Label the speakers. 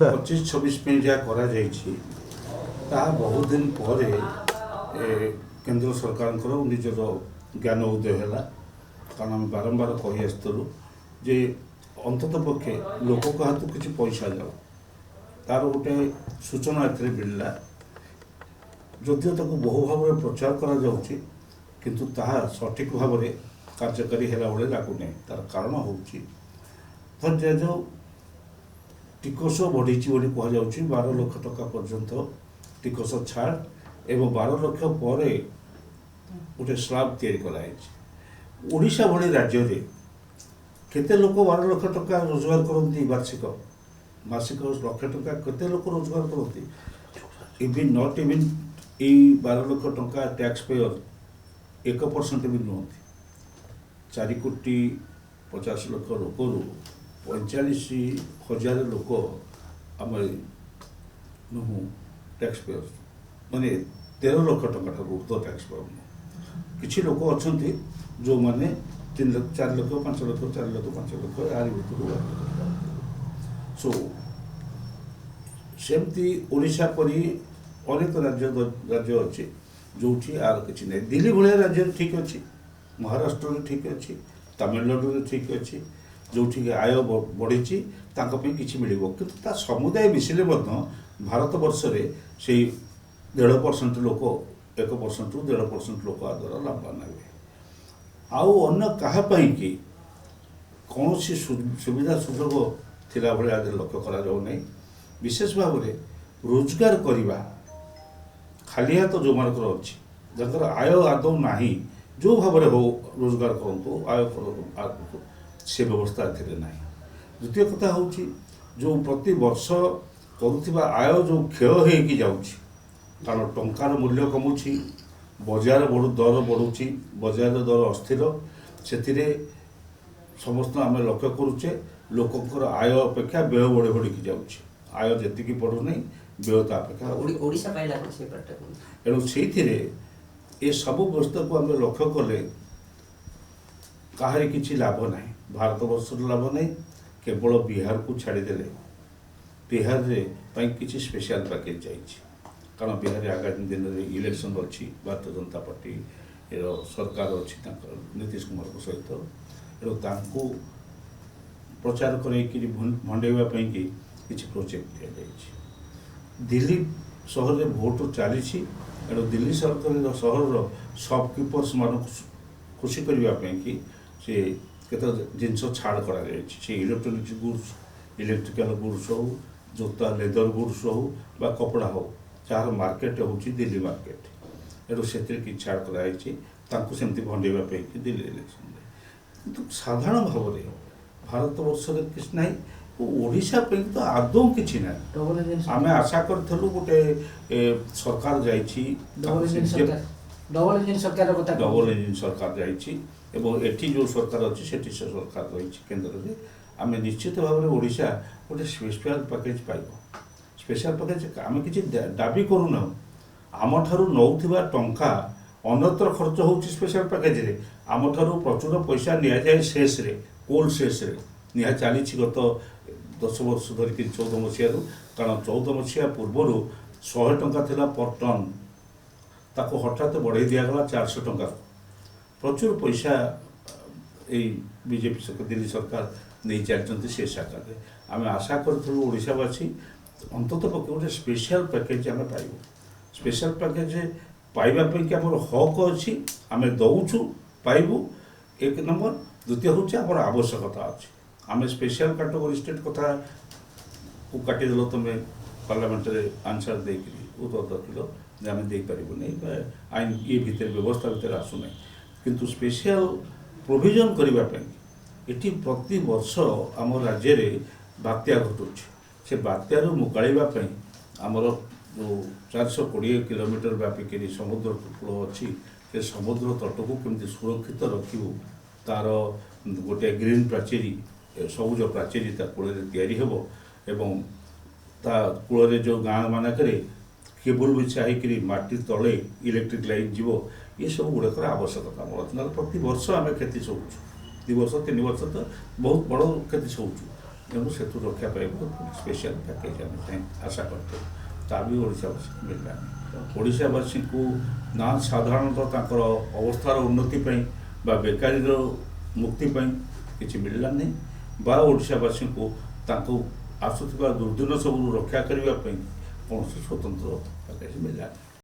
Speaker 1: 25-26 जहाँ करा बहुत दिन पर केंद्र सरकार निजर ज्ञान उदय है कारण आम बारंबार कही आसलु जे अंतत पक्षे लोक हाथ किसी पैसा जाओ तार गोटे सूचना ए मिलला जदिव ताको बहु भाव में प्रचार करा किंतु ताहा सठिक भाव में कार्यकारी है लागू नहीं तार कारण हूँ जो टिकस बढ़ी कहु 12 लाख टका पर्यंत टिकस छाड़ एवं 12 लाख पर गोटे स्लाब तैयारी भली राज्य रे केते लोक 12 लाख टका रोजगार करती वार्षिक मासिक लाख टका केते लोक रोजगार करती इवन नॉट इवन 12 लाख टका टैक्स पेयर 1% भी नुहति 4 कोटी 50 लाख लोक 45,000 लोक आम नुह टैक्स पेयर माने 13 लाख टका ऊर्ध टैक्स पेयर किसी लोक अच्छा जो मैंने 3 लाख 4 लाख 5 लाख 4 लाख 5 लाख यार भर सो सेमती ओडिशा परी अनेक राज्य अच्छे जो आर किसी नहीं दिल्ली भाया राज्य ठीक अच्छे महाराष्ट्र ठीक अच्छे तमिलनाडु ठीक अच्छे जो आय बढ़ी किसी मिल कि समुदाय मिसिले भारत वर्ष से 1.5% लोक 1% ରୁ 1.5% लोक आ द्वारा लाभवान हे आउ अन्य कहापाई कि कौन सी सुविधा सुजोग थिला भले आज लक्ष्य करा जाऊ नहीं विशेष भाव में रोजगार करवा खाली हाथ जो मानकर अच्छी जर आय आदौ नाही जो भाव में हो रोजगार करूँ आय करूँ से व्यवस्था ए ना द्वितीय कथा हूँ जो प्रति वर्ष करुवा आय जो क्षय होगी जाऊँगी कारण टंकार मूल्य कमुची बजार दर बढ़ुची बजार दर अस्थिर से समस्त आम लक्ष्य करुचे लोकंर आय अपेक्षा व्यय बढ़ी बढ़ी जाऊँगी आय जी बढ़ुना व्यय तो अपेक्षा एणु से सब व्यवस्था को आम लक्ष्य कले कहार किसी लाभ ना भारत वर्ष लाभ नहीं केवल बिहार को छाड़देले बिहार में किसी स्पेशल पैकेज जाइए कारण बिहार आगामी दिन में इलेक्शन अच्छी भारतीय जनता पार्टी सरकार अच्छी नीतीश कुमार सहित एणु प्रचार करंडेवाई किसी प्रोजेक्ट दि दिल्ली सहर में भोट चली एणु दिल्ली सरकार सहर शॉपकीपर्स मान खुशी करने कि से केत जिनस छाड़ कर इलेक्ट्रोनिक्स गुड्स इलेक्ट्रिकल गुड्स हो जोता लेदर गुड्स हो बा कपड़ा हो जार मार्केट हूँ दिल्ली मार्केट एणु से छाड़ करमती भंडेवाई दिल्ली इलेक्शन किंतु साधारण भाव में भारत वर्ष किसी ना ओडिशा तो आदौ किसी ना आम आशा करूँ गोटे सरकार डबल इंजिन सरकार एठी जो सरकार अच्छी से सरकार रही केन्द्र में आम निश्चित भाव में ओडिशा गोटे स्पेशल पैकेज पाइब स्पेशल पैकेज आम किसी दाबी करूना आम ठारू नौथिबा टंका अन्यत्र खर्च हो स्पेशल पैकेज रे आम ठारू प्रचुर पैसा नि जाए शेष रे कोल्ड शेष रे निहा चली गत 10 वर्ष धरिकी 14 मसीह कारण 14 मसीहा पूर्वर 100 टंका थिला पर टन ताको हठात बढ़ाई दिगला 400 टंका प्रचुर पैसा बीजेपी दिल्ली सरकार नहीं चलती से सरकार आम आशा करूँ ओडिशावासी अंतत पक्ष गोटे स्पेशल पैकेज आम पाइबू स्पेशल पैकेज पाइबापी आम हक अच्छी आम दौचु पाइबू एक नंबर द्वितीय हूँ आम आवश्यकता अच्छी आम स्पेशल कैटेगरी स्टेट कथा को काटिदेल तुम पार्लियामेंट आंसर देकर उत्तर रखिल आम देपारूँ आईन ये भितर व्यवस्था भितर आसुना किंतु स्पेशल प्रोविजन करने ये प्रति वर्ष आम राज्य में बात्या घटुची से बात्यारू मुकाळिबा आमर जो 420 किलोमीटर व्यापिक समुद्र कूल अच्छी से समुद्र तट को केमती सुरक्षित रखू तार गोटे ग्रीन प्राचीरी सबुज प्राचीरी कूल एवं ता कूल जो गाँ मानक केबल बिछा माटी तले इलेक्ट्रिक लाइन जीव ये सब गुड़ाकर आवश्यकता ना प्रति वर्ष आम क्षति सहूँ 2 वर्ष 3 वर्ष तो बहुत बड़ क्षति सहूँ ତେଣୁ ସେଥିରୁ ରକ୍ଷା ପାଇବ ସ୍ପେଶାଲ ପ୍ୟାକେଜ ଆମେ ଆଶା କରିଥାଉ। ତା ବି ଓଡ଼ିଶାବାସୀକୁ ମିଳିଲାନି। ଓଡ଼ିଶାବାସୀଙ୍କୁ ନା ସାଧାରଣତଃ ତାଙ୍କର ଅବସ୍ଥାର ଉନ୍ନତି ପାଇଁ ବା ବେକାରୀର ମୁକ୍ତି ପାଇଁ କିଛି ମିଳିଲାନି, ବା ଓଡ଼ିଶାବାସୀଙ୍କୁ ତାଙ୍କୁ ଆସୁଥିବା ଦୁର୍ଦିନ ସବୁ ରକ୍ଷା କରିବା ପାଇଁ କୌଣସି ସ୍ୱତନ୍ତ୍ର ପ୍ୟାକେଜ ମିଳିଲାନି।